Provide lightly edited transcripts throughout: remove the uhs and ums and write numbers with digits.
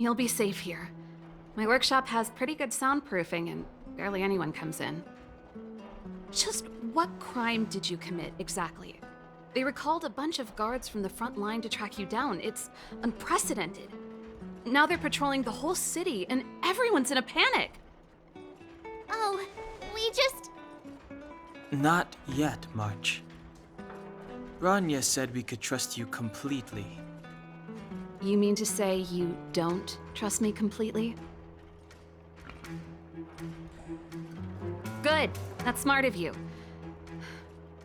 You'll be safe here. My workshop has pretty good soundproofing and barely anyone comes in. Just what crime did you commit, exactly? They recalled a bunch of guards from the front line to track you down. It's unprecedented. Now they're patrolling the whole city, and everyone's in a panic! Oh, we just... Not yet, March. Rania said we could trust you completely. You mean to say you don't trust me completely? Good! That's smart of you.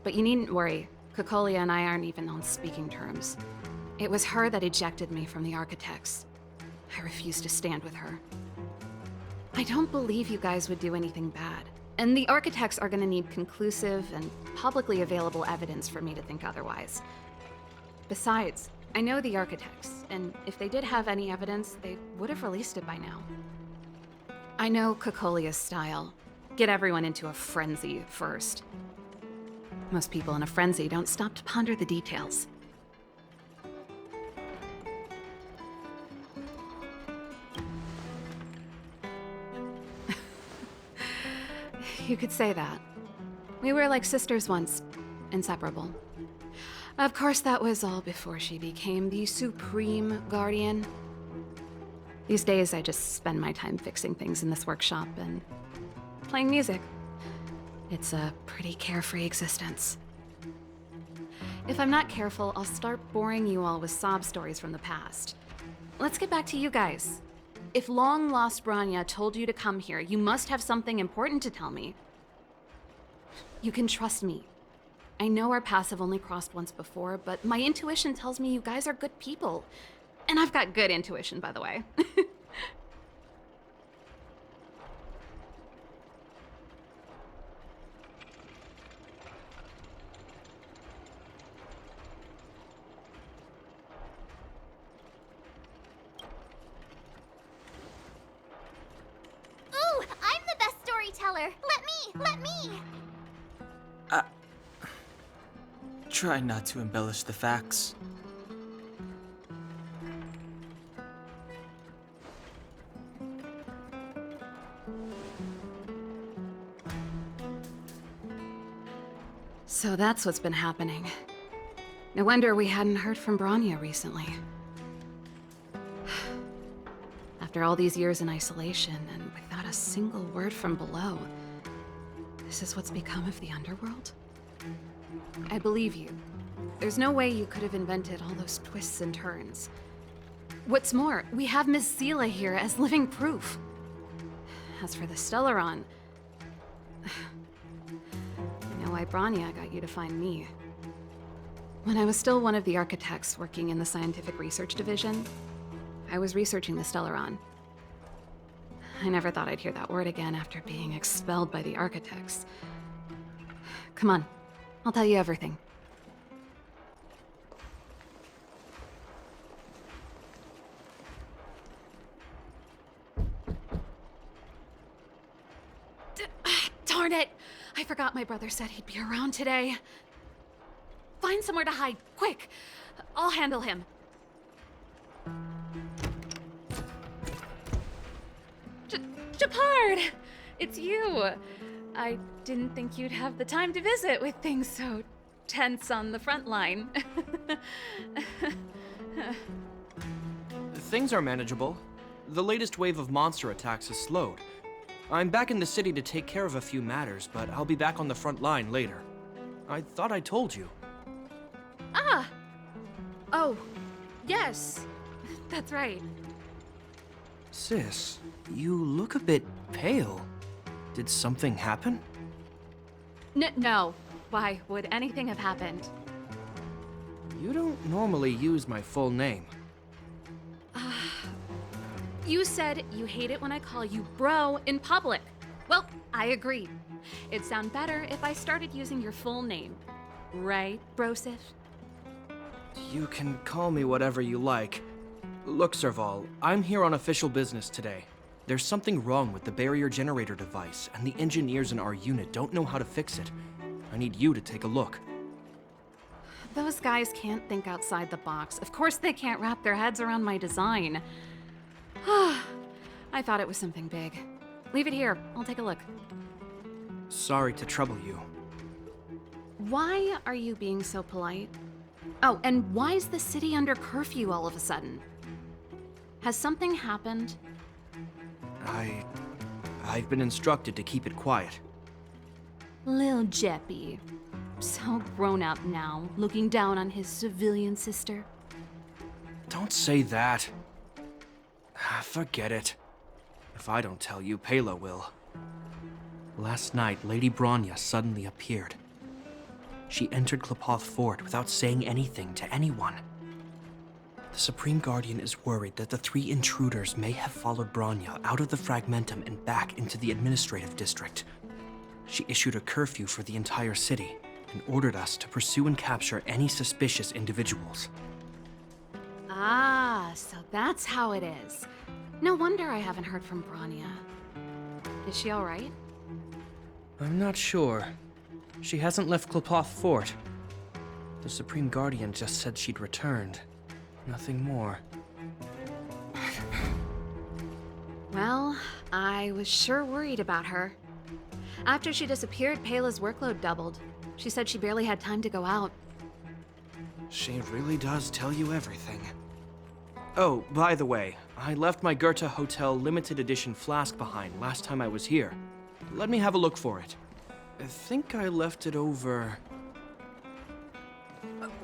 But you needn't worry. Kokolia and I aren't even on speaking terms. It was her that ejected me from the Architects. I refuse to stand with her. I don't believe you guys would do anything bad. And the Architects are gonna need conclusive and publicly available evidence for me to think otherwise. Besides, I know the Architects, and if they did have any evidence, they would have released it by now. I know Kokolia's style. Get everyone into a frenzy first. Most people in a frenzy don't stop to ponder the details. You could say that. We were like sisters once, inseparable. Of course, that was all before she became the Supreme Guardian. These days, I just spend my time fixing things in this workshop and playing music. It's a pretty carefree existence. If I'm not careful, I'll start boring you all with sob stories from the past. Let's get back to you guys. If long-lost Branya told you to come here, you must have something important to tell me. You can trust me. I know our paths have only crossed once before, but my intuition tells me you guys are good people. And I've got good intuition, by the way. Ooh, I'm the best storyteller! Let me! Try not to embellish the facts. So that's what's been happening. No wonder we hadn't heard from Branya recently. After all these years in isolation and without a single word from below, this is what's become of the underworld? I believe you. There's no way you could have invented all those twists and turns. What's more, we have Miss Zila here as living proof. As for the Stellaron, I know why Branya got you to find me. When I was still one of the Architects working in the Scientific Research Division, I was researching the Stellaron. I never thought I'd hear that word again after being expelled by the Architects. Come on, I'll tell you everything. Darn it! I forgot my brother said he'd be around today. Find somewhere to hide, quick! I'll handle him. Japard! It's you! I didn't think you'd have the time to visit with things so tense on the front line. Things are manageable. The latest wave of monster attacks has slowed. I'm back in the city to take care of a few matters, but I'll be back on the front line later. I thought I told you. Ah! Oh, yes. That's right. Sis, you look a bit pale. Did something happen? No. Why would anything have happened? You don't normally use my full name. You said you hate it when I call you bro in public. Well, I agree. It'd sound better if I started using your full name. Right, Brosif? You can call me whatever you like. Look, Serval, I'm here on official business today. There's something wrong with the barrier generator device, and the engineers in our unit don't know how to fix it. I need you to take a look. Those guys can't think outside the box. Of course they can't wrap their heads around my design. I thought it was something big. Leave it here. I'll take a look. Sorry to trouble you. Why are you being so polite? Oh, and why is the city under curfew all of a sudden? Has something happened? I've been instructed to keep it quiet. Lil Jeppy. So grown up now, looking down on his civilian sister. Don't say that. Forget it. If I don't tell you, Pela will. Last night, Lady Bronya suddenly appeared. She entered Klepoth Fort without saying anything to anyone. The Supreme Guardian is worried that the 3 intruders may have followed Bronya out of the Fragmentum and back into the administrative district. She issued a curfew for the entire city and ordered us to pursue and capture any suspicious individuals. Ah, so that's how it is. No wonder I haven't heard from Bronya. Is she alright? I'm not sure. She hasn't left Klepoth Fort. The Supreme Guardian just said she'd returned. Nothing more. Well, I was sure worried about her. After she disappeared, Pela's workload doubled. She said she barely had time to go out. She really does tell you everything. Oh, by the way, I left my Goethe Hotel limited edition flask behind last time I was here. Let me have a look for it. I think I left it over...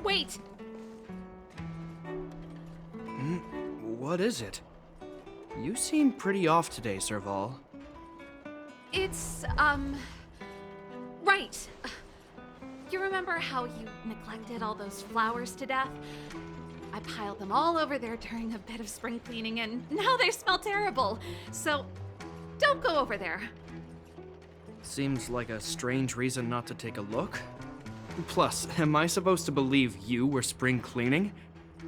Wait! What is it? You seem pretty off today, Serval. It's, right. You remember how you neglected all those flowers to death? I piled them all over there during a bit of spring cleaning, and now they smell terrible. So, don't go over there. Seems like a strange reason not to take a look. Plus, am I supposed to believe you were spring cleaning?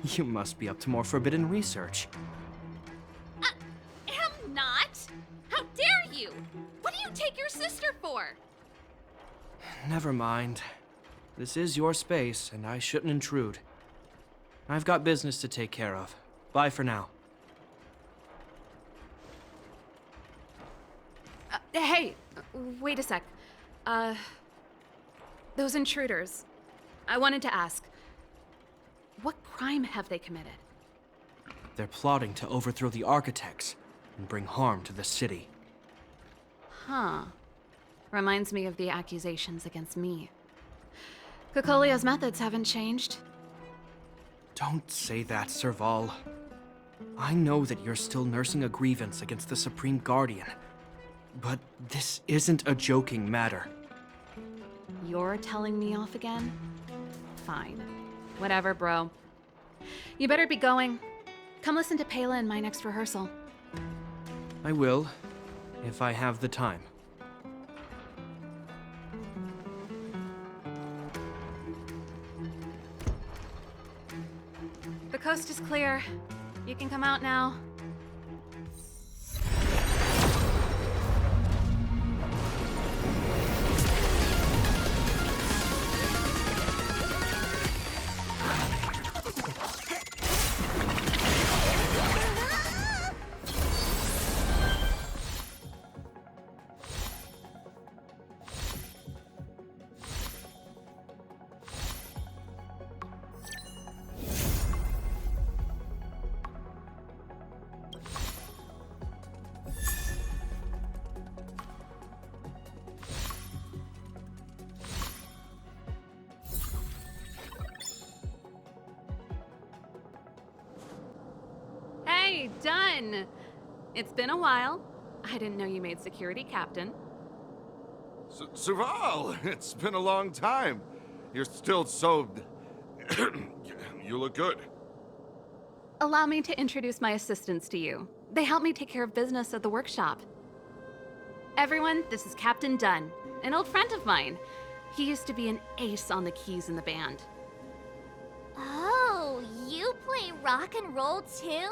You must be up to more forbidden research. Am not! How dare you! What do you take your sister for? Never mind. This is your space, and I shouldn't intrude. I've got business to take care of. Bye for now. Hey, wait a sec. Those intruders. I wanted to ask, what crime have they committed? They're plotting to overthrow the architects and bring harm to the city. Huh. Reminds me of the accusations against me. Kokolio's methods haven't changed. Don't say that, Serval. I know that you're still nursing a grievance against the Supreme Guardian, but this isn't a joking matter. You're telling me off again? Fine. Whatever, bro. You better be going. Come listen to Pela in my next rehearsal. I will, if I have the time. The coast is clear. You can come out now. Hey, done! It's been a while. I didn't know you made security captain. Serval, it's been a long time. You're still so... You look good. Allow me to introduce my assistants to you. They help me take care of business at the workshop. Everyone, this is Captain Dunn, an old friend of mine. He used to be an ace on the keys in the band. Oh, you play rock and roll too?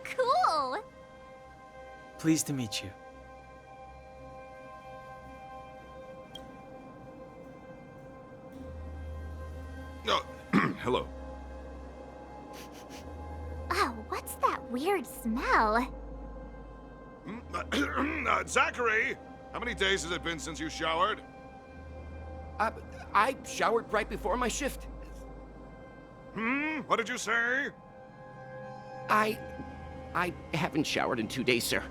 Cool! Pleased to meet you. Oh, hello. Oh, what's that weird smell? Zachary! How many days has it been since you showered? I showered right before my shift. What did you say? I haven't showered in 2 days, sir.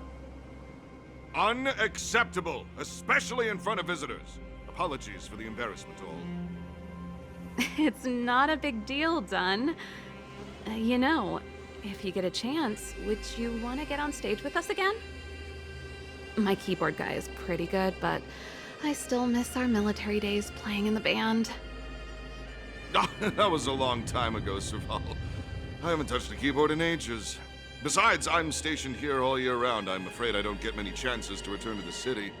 Unacceptable, especially in front of visitors. Apologies for the embarrassment, all. It's not a big deal, Dunn. You know, if you get a chance, would you want to get on stage with us again? My keyboard guy is pretty good, but I still miss our military days playing in the band. That was a long time ago, Serval. I haven't touched a keyboard in ages. Besides, I'm stationed here all year round. I'm afraid I don't get many chances to return to the city.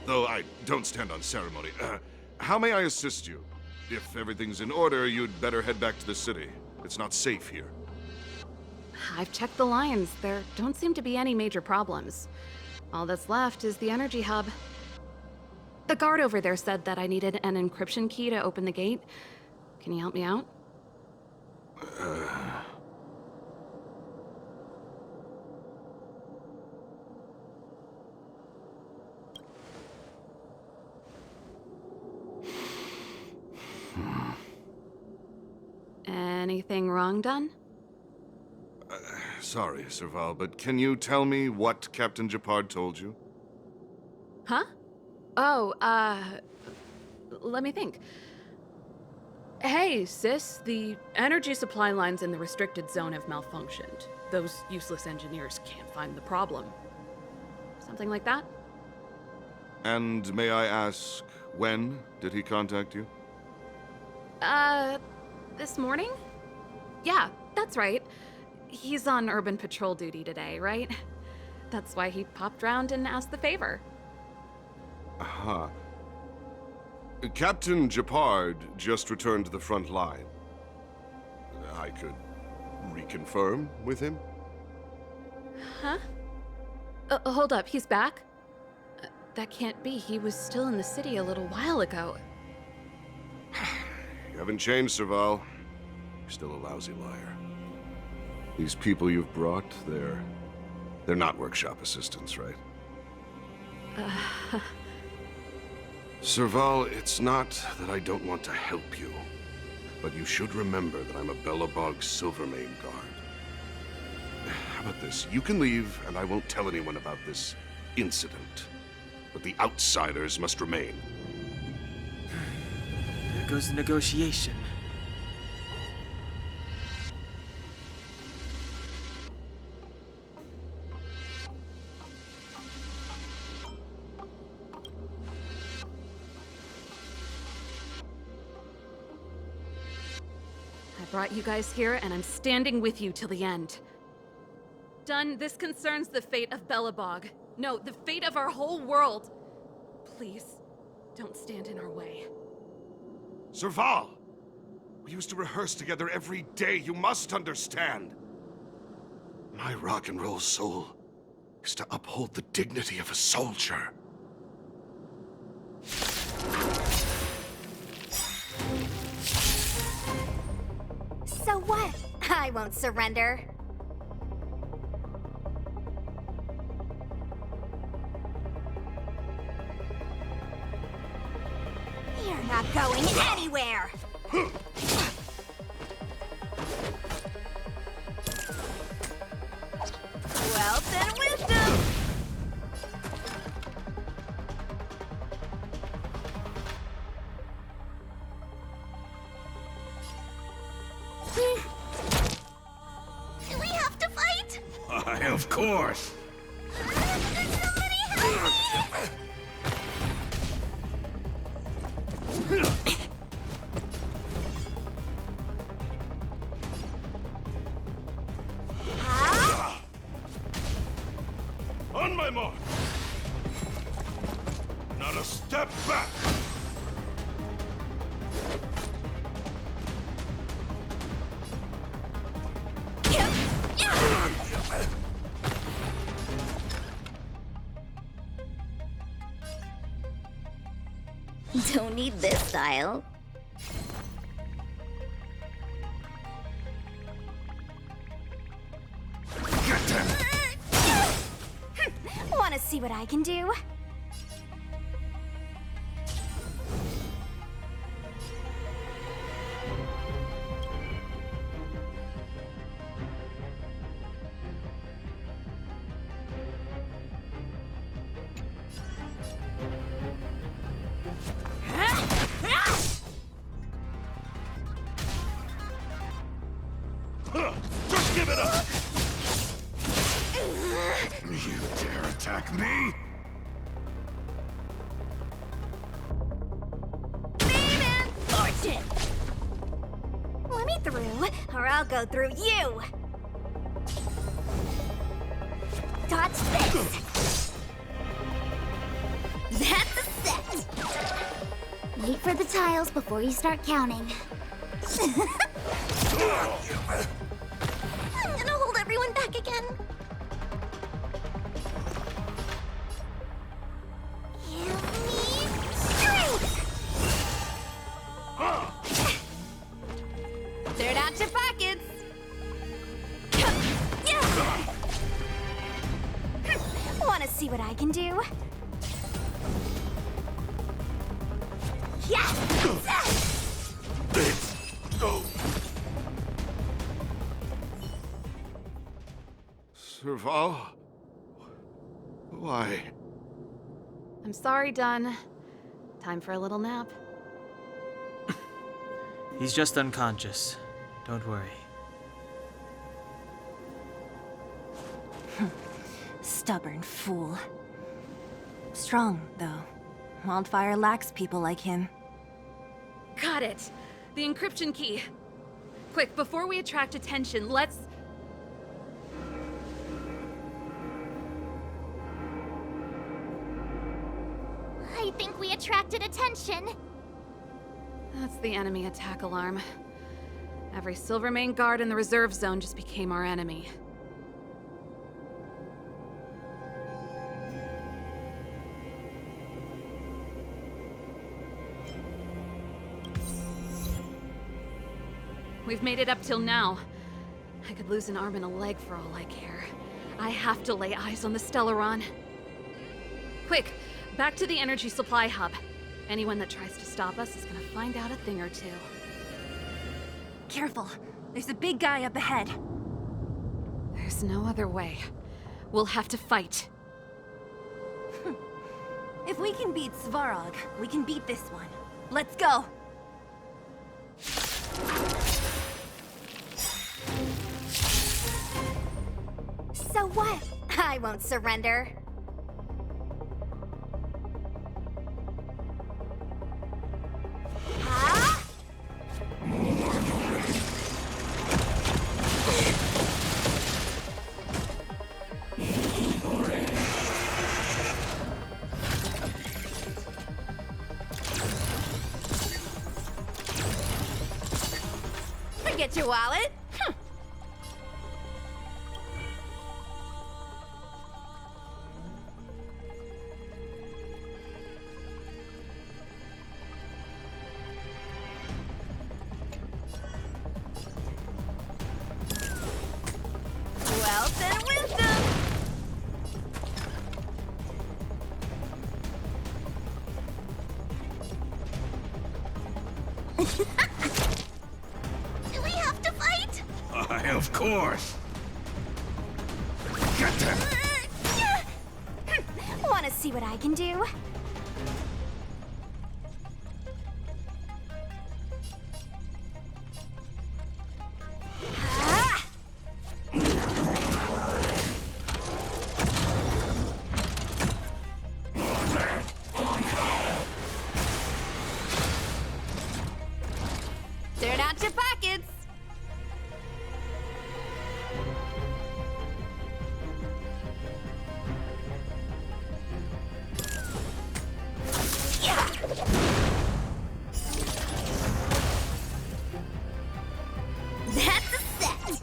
Though I don't stand on ceremony. How may I assist you? If everything's in order, you'd better head back to the city. It's not safe here. I've checked the lines. There don't seem to be any major problems. All that's left is the energy hub. The guard over there said that I needed an encryption key to open the gate. Can you help me out? Anything wrong, Dunn? Sorry, Serval, but can you tell me what Captain Japard told you? Huh? Oh, let me think. Hey, sis, the energy supply lines in the restricted zone have malfunctioned. Those useless engineers can't find the problem. Something like that? And may I ask, when did he contact you? This morning? Yeah, that's right. He's on urban patrol duty today, right? That's why he popped round and asked the favor. Aha. Captain Japard just returned to the front line. I could reconfirm with him? Huh? Hold up, he's back? That can't be. He was still in the city a little while ago. You haven't changed, Serval. You're still a lousy liar. These people you've brought, they're not workshop assistants, right? Serval, it's not that I don't want to help you, but you should remember that I'm a Belobog Silvermane guard. How about this? You can leave, and I won't tell anyone about this incident. But the outsiders must remain. There goes the negotiation. I brought you guys here, and I'm standing with you till the end. Dunn, this concerns the fate of Belobog. No, the fate of our whole world. Please, don't stand in our way. Serval! We used to rehearse together every day, you must understand. My rock and roll soul is to uphold the dignity of a soldier. So what? I won't surrender. You're not going anywhere! Wealth and wisdom! Do we have to fight? Why, of course! On my mark! Not a step back! Don't need this style. Get them! see what I can do? Just give it up! You dare attack me? Mayman fortune! Let me through, or I'll go through you! Dodge this! That's a set! Wait for the tiles before you start counting. I'm gonna hold everyone back again. Give me strength! Dirt out your pockets! Wanna see what I can do? Yeah! Serval? Why? I'm sorry, Dunn. Time for a little nap. He's just unconscious. Don't worry. Stubborn fool. Strong, though. Wildfire lacks people like him. Got it. The encryption key. Quick, before we attract attention, let's... I think we attracted attention. That's the enemy attack alarm. Every Silvermane guard in the reserve zone just became our enemy. We've made it up till now. I could lose an arm and a leg for all I care. I have to lay eyes on the Stellaron. Quick, back to the energy supply hub. Anyone that tries to stop us is gonna find out a thing or two. Careful. There's a big guy up ahead. There's no other way. We'll have to fight. If we can beat Svarog, we can beat this one. Let's go! So what? I won't surrender. Huh? Forget your wallet. Wealth and wisdom! Do we have to fight? Of course. Get them! Wanna see what I can do? Ah! Dirt out your pockets! That's a set!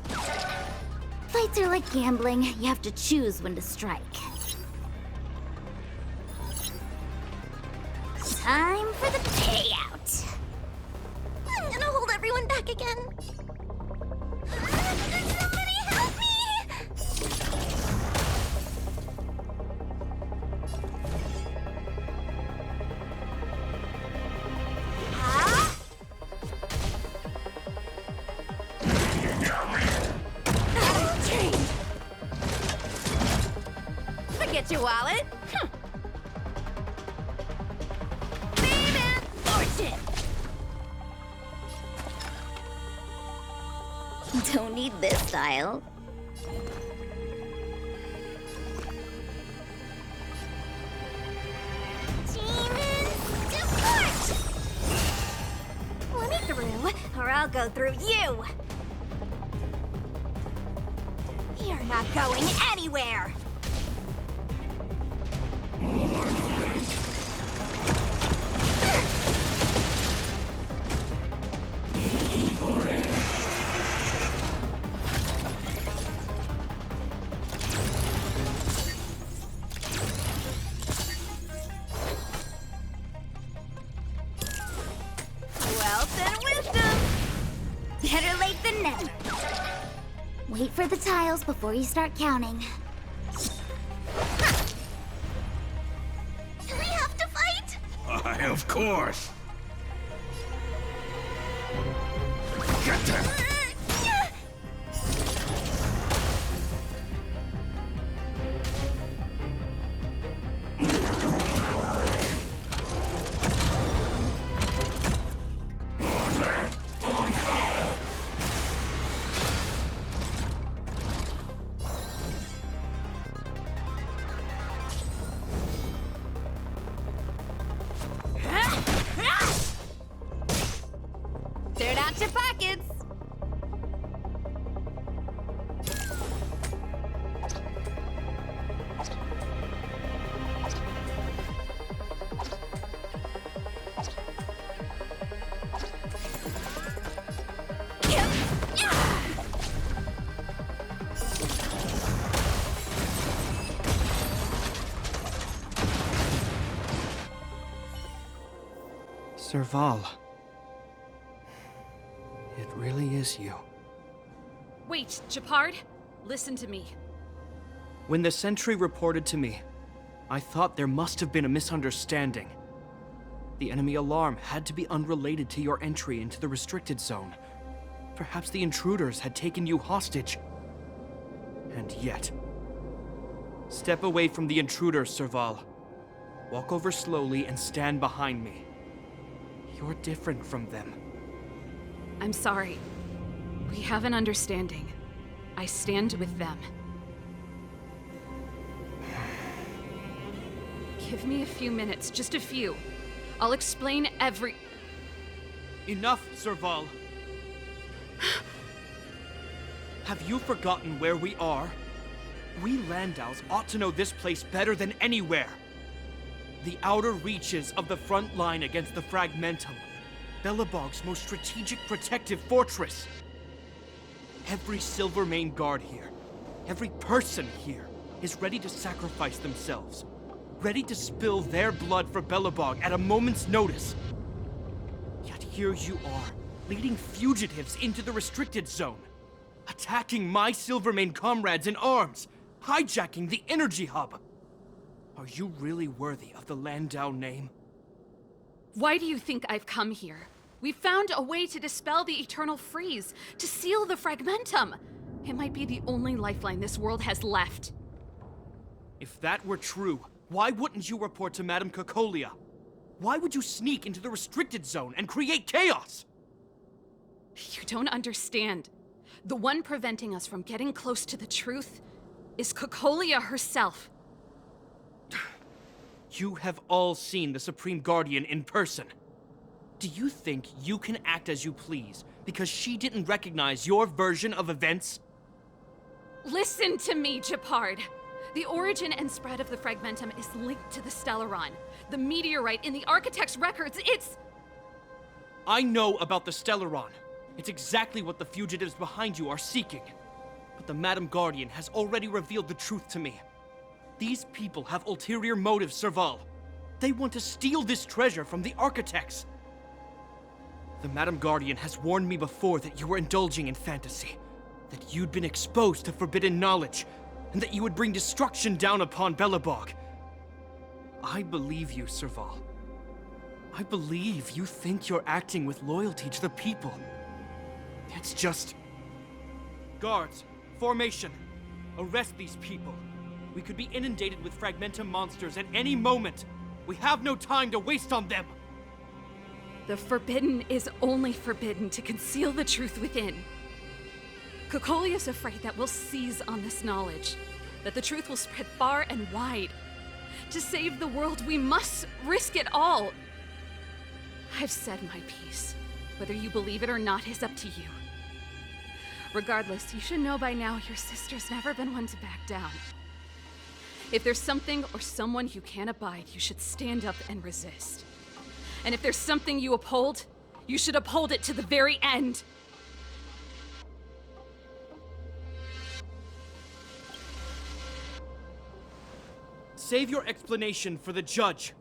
Fights are like gambling. You have to choose when to strike. Time for the payout. I'm gonna hold everyone back again. Somebody help me! wallet. Baby, fortune. Don't need this style. Demons, depart! Let me through, or I'll go through you. You're not going anywhere. Wealth and wisdom. Better late than never. Wait for the tiles before you start counting. Do we have to fight? Why, of course. Get them! Cleared out your pockets. Serval. It really is you. Wait, Japard, listen to me. When the sentry reported to me, I thought there must have been a misunderstanding. The enemy alarm had to be unrelated to your entry into the restricted zone. Perhaps the intruders had taken you hostage. And yet... Step away from the intruders, Serval. Walk over slowly and stand behind me. You're different from them. I'm sorry. We have an understanding. I stand with them. Give me a few minutes, just a few. I'll explain every... Enough, Serval. Have you forgotten where we are? We Landows ought to know this place better than anywhere. The outer reaches of the front line against the Fragmentum. Belobog's most strategic protective fortress. Every Silvermane guard here, every person here, is ready to sacrifice themselves. Ready to spill their blood for Belobog at a moment's notice. Yet here you are, leading fugitives into the restricted zone. Attacking my Silvermane comrades in arms. Hijacking the energy hub. Are you really worthy of the Landau name? Why do you think I've come here? We found a way to dispel the eternal freeze, to seal the Fragmentum. It might be the only lifeline this world has left. If that were true, why wouldn't you report to Madame Cocolia? Why would you sneak into the restricted zone and create chaos? You don't understand. The one preventing us from getting close to the truth is Cocolia herself. You have all seen the Supreme Guardian in person. Do you think you can act as you please because she didn't recognize your version of events? Listen to me, Japard. The origin and spread of the Fragmentum is linked to the Stellaron. The meteorite in the Architect's records, it's... I know about the Stellaron. It's exactly what the fugitives behind you are seeking. But the Madam Guardian has already revealed the truth to me. These people have ulterior motives, Serval. They want to steal this treasure from the Architects. The Madam Guardian has warned me before that you were indulging in fantasy, that you'd been exposed to forbidden knowledge, and that you would bring destruction down upon Belobog. I believe you, Serval. I believe you think you're acting with loyalty to the people. It's just... Guards, formation. Arrest these people. We could be inundated with Fragmentum monsters at any moment. We have no time to waste on them. The forbidden is only forbidden to conceal the truth within. Kokoli is afraid that we'll seize on this knowledge, that the truth will spread far and wide. To save the world, we must risk it all. I've said my piece. Whether you believe it or not is up to you. Regardless, you should know by now your sister's never been one to back down. If there's something or someone you can't abide, you should stand up and resist. And if there's something you uphold, you should uphold it to the very end. Save your explanation for the judge.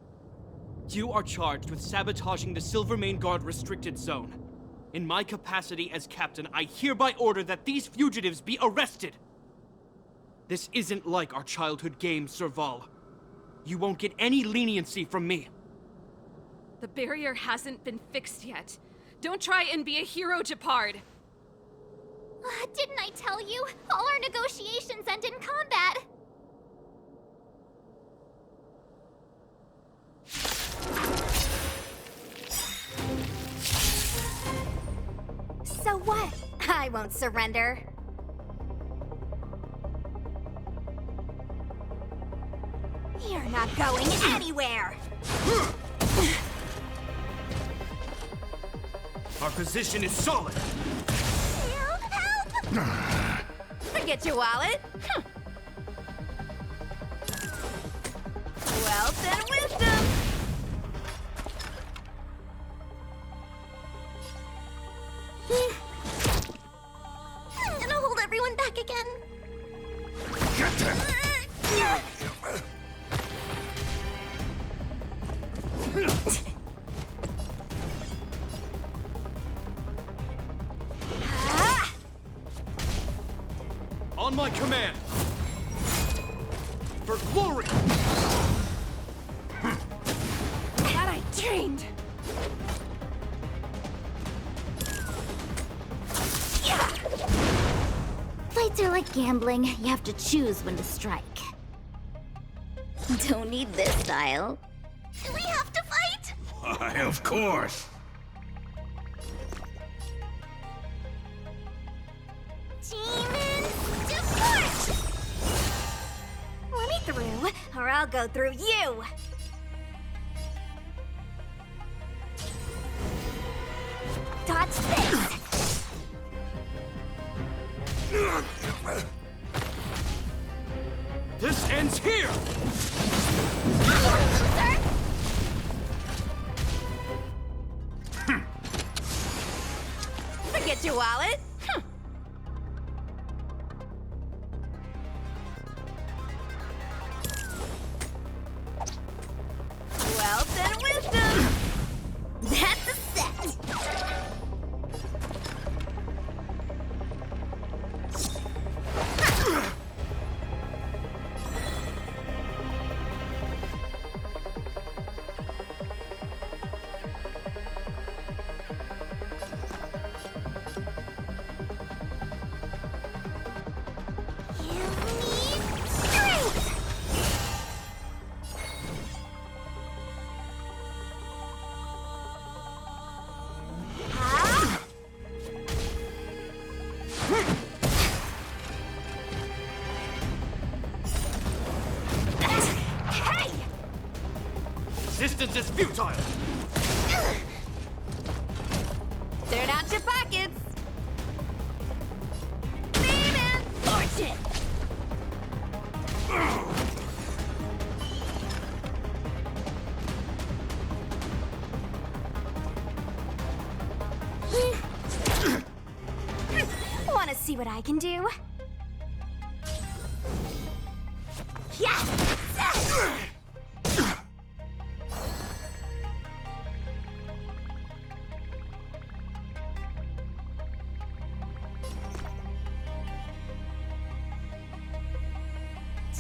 You are charged with sabotaging the Silvermane Guard restricted zone. In my capacity as captain, I hereby order that these fugitives be arrested. This isn't like our childhood game, Serval. You won't get any leniency from me. The barrier hasn't been fixed yet. Don't try and be a hero, Japard. Didn't I tell you? All our negotiations end in combat. So what? I won't surrender. You're not going anywhere! Our position is solid. Help! Forget your wallet. Wealth and wisdom. I'm gonna hold everyone back again. Get them! On my command. For glory! That I trained. Fights are like gambling. You have to choose when to strike. Don't need this style. Do we have to fight? Why, of course. Demons to march! Let me through, or I'll go through you. Dodge this! This ends here! Loser! Forget your wallet. Wealth and wisdom. That's a set! You need strength! Ah! Hey! Resistance is futile! Turn out your pockets. Demon fortune. Want to see what I can do? Yes!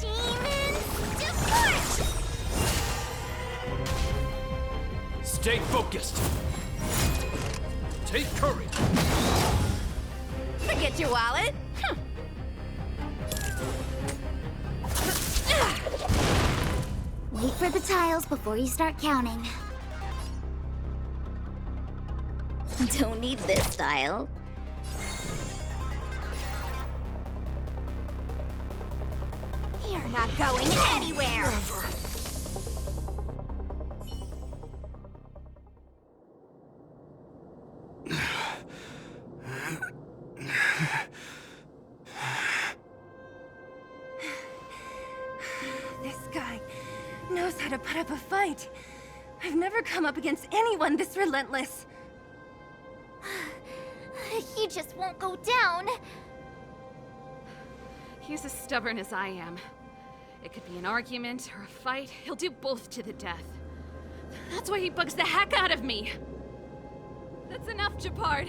Demons to march! Stay focused! Take courage! Forget your wallet. Wait for the tiles before you start counting. Don't need this tile. You're not going anywhere! This guy knows how to put up a fight. I've never come up against anyone this relentless. He just won't go down. He's as stubborn as I am. It could be an argument or a fight. He'll do both to the death. That's why he bugs the heck out of me. That's enough, Japard.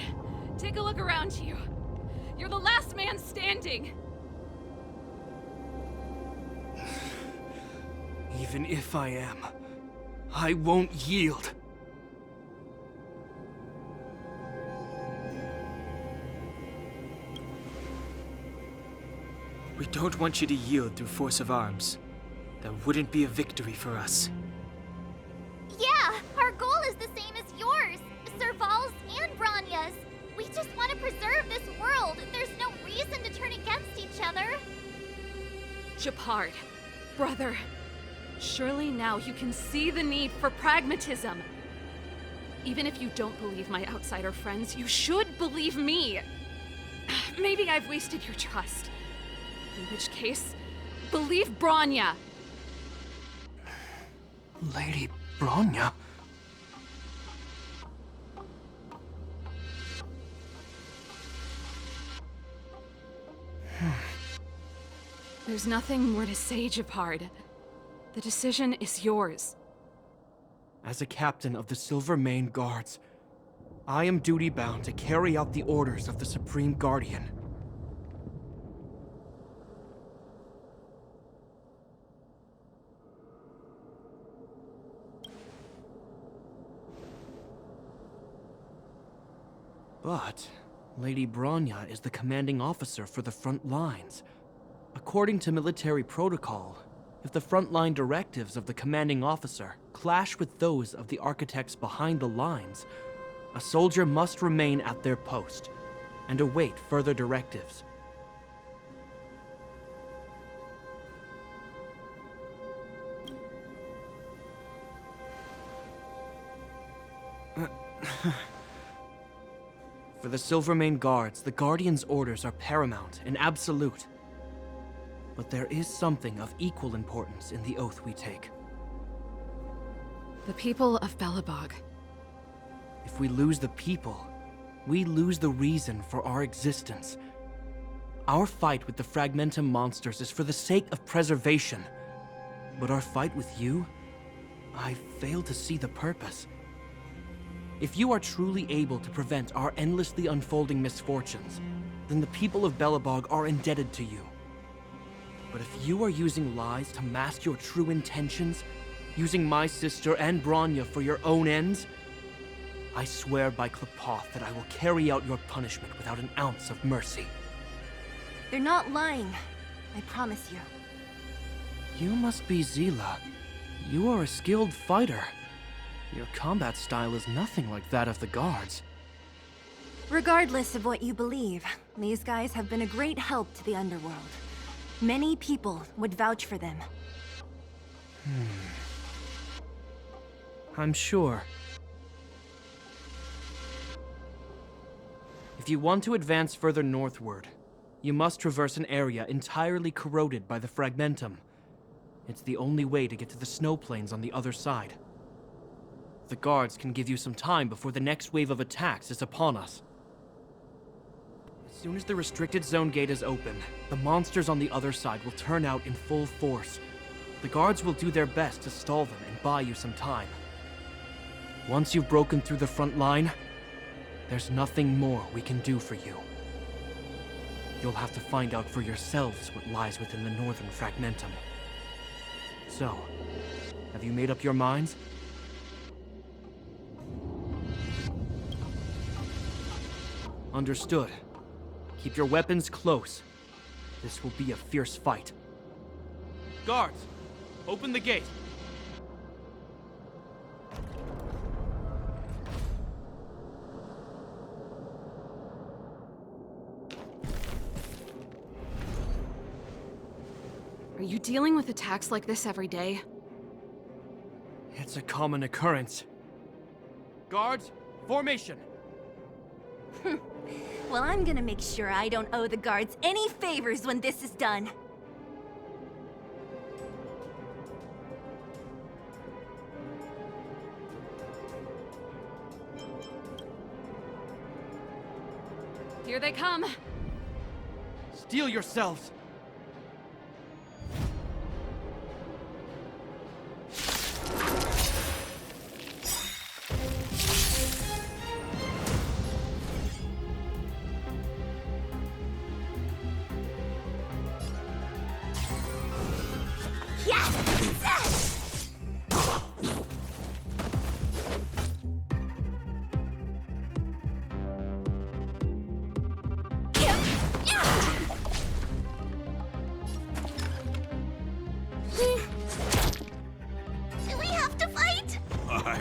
Take a look around you. You're the last man standing. Even if I am, I won't yield. We don't want you to yield through force of arms. That wouldn't be a victory for us. Yeah, our goal is the same as yours, Serval's and Branya's. We just want to preserve this world. There's no reason to turn against each other. Japard, brother, surely now you can see the need for pragmatism. Even if you don't believe my outsider friends, you should believe me. Maybe I've wasted your trust. In which case, believe Branya. Lady Branya? There's nothing more to say, Japard. The decision is yours. As a captain of the Silvermane Guards, I am duty-bound to carry out the orders of the Supreme Guardian. But Lady Branya is the commanding officer for the front lines. According to military protocol, if the frontline directives of the commanding officer clash with those of the architects behind the lines, a soldier must remain at their post and await further directives. For the Silvermane Guards, the Guardian's orders are paramount and absolute. But there is something of equal importance in the oath we take. The people of Belobog. If we lose the people, we lose the reason for our existence. Our fight with the Fragmentum monsters is for the sake of preservation. But our fight with you, I fail to see the purpose. If you are truly able to prevent our endlessly unfolding misfortunes, then the people of Belobog are indebted to you. But if you are using lies to mask your true intentions, using my sister and Branya for your own ends, I swear by Klepoth that I will carry out your punishment without an ounce of mercy. They're not lying. I promise you. You must be Zila. You are a skilled fighter. Your combat style is nothing like that of the guards. Regardless of what you believe, these guys have been a great help to the underworld. Many people would vouch for them. I'm sure. If you want to advance further northward, you must traverse an area entirely corroded by the Fragmentum. It's the only way to get to the snow plains on the other side. The guards can give you some time before the next wave of attacks is upon us. As soon as the restricted zone gate is open, the monsters on the other side will turn out in full force. The guards will do their best to stall them and buy you some time. Once you've broken through the front line, there's nothing more we can do for you. You'll have to find out for yourselves what lies within the northern Fragmentum. So, have you made up your minds? Understood. Keep your weapons close. This will be a fierce fight. Guards, open the gate. Are you dealing with attacks like this every day? It's a common occurrence. Guards, formation! Well, I'm gonna make sure I don't owe the guards any favors when this is done. Here they come. Steel yourselves! Do we have to fight?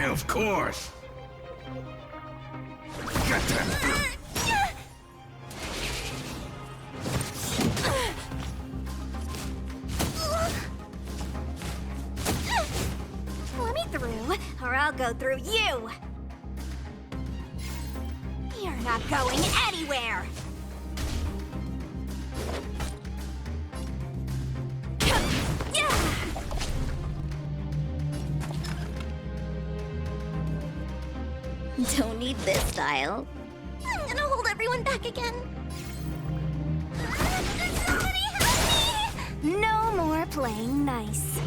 Of course. Get them. Let me through, or I'll go through you! You're not going anywhere! Don't need this style. I'm gonna hold everyone back again. Somebody help me! No more playing nice.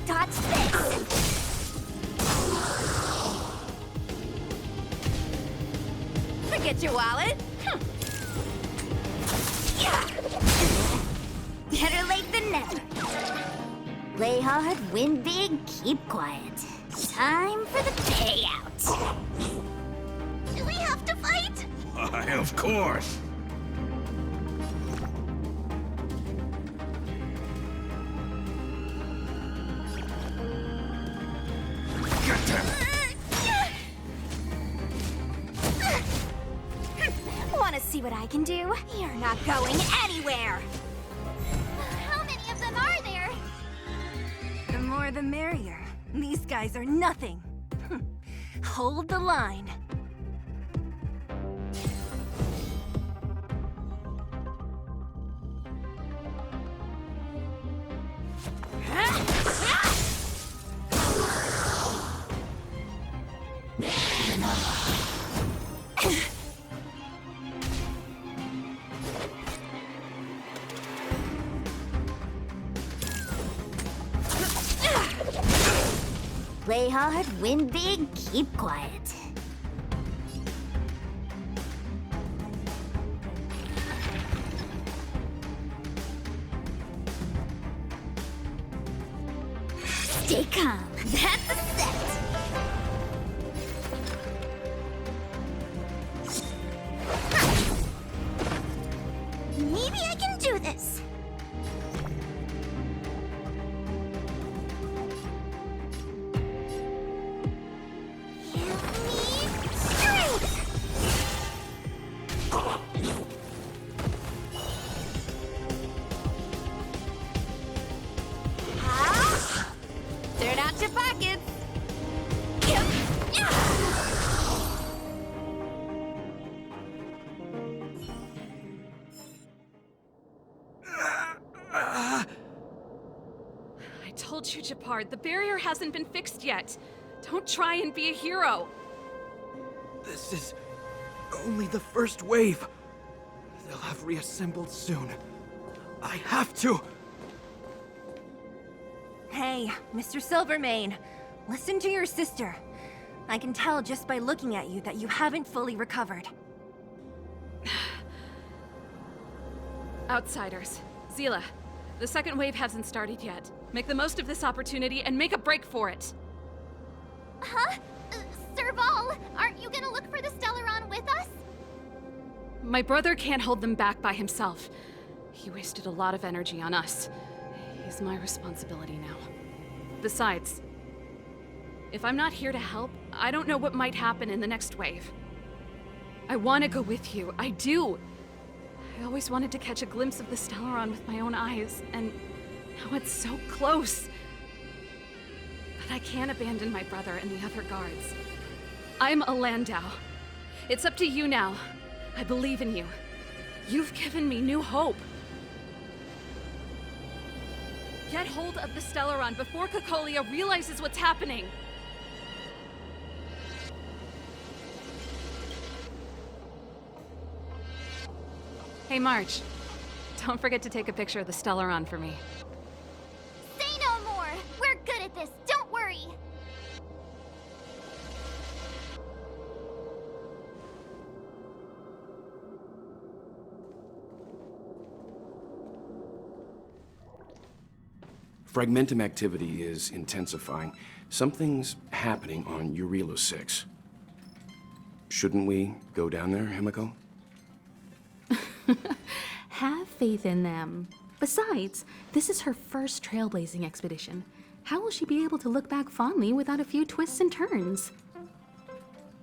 Dodge this! Forget your wallet. Better late than never. Play hard, win big, keep quiet. Time for the payout. Do we have to fight? Of course. Get them. Want to see what I can do? You're not going anywhere! How many of them are there? The more the merrier. These guys are nothing. Hold the line. Play hard, win big, keep quiet. Stay calm. That's a set. Maybe I can do this. They're not your pockets. I told you, Japard, the barrier hasn't been fixed yet. Don't try and be a hero. This is only the first wave. They'll have reassembled soon. I have to! Hey, Mr. Silvermane, listen to your sister. I can tell just by looking at you that you haven't fully recovered. Outsiders. Zila, the second wave hasn't started yet. Make the most of this opportunity and make a break for it. Huh? Serval, aren't you gonna look for the Stellaron with us? My brother can't hold them back by himself. He wasted a lot of energy on us. He's my responsibility now. Besides, If I'm not here to help, I don't know what might happen in the next wave. I want to go with you. I do. I always wanted to catch a glimpse of the Stellaron with my own eyes, and now it's so close. But I can't abandon my brother and the other guards. I'm a Landau. It's up to you now. I believe in you. You've given me new hope. Get hold of the Stellaron before Cocolia realizes what's happening. Hey, March. Don't forget to take a picture of the Stellaron for me. Say no more! We're good at this, don't worry! Fragmentum activity is intensifying. Something's happening on Eurilo 6. Shouldn't we go down there, Himiko? Have faith in them. Besides, this is her first trailblazing expedition. How will she be able to look back fondly without a few twists and turns?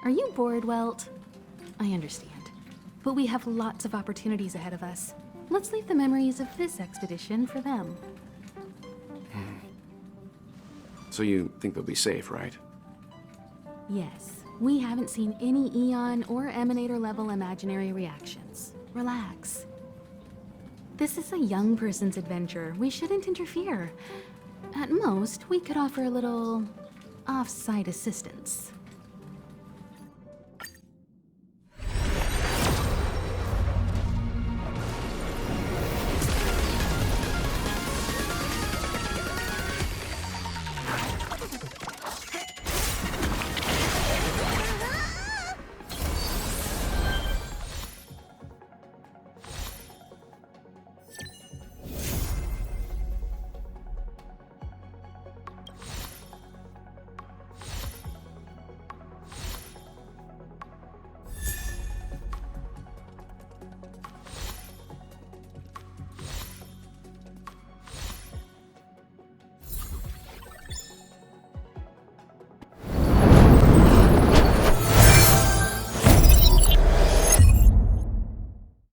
Are you bored, Welt? I understand. But we have lots of opportunities ahead of us. Let's leave the memories of this expedition for them. So you think they'll be safe, right? Yes. We haven't seen any Eon or Emanator level imaginary reactions. Relax. This is a young person's adventure. We shouldn't interfere. At most, we could offer a little off-site assistance.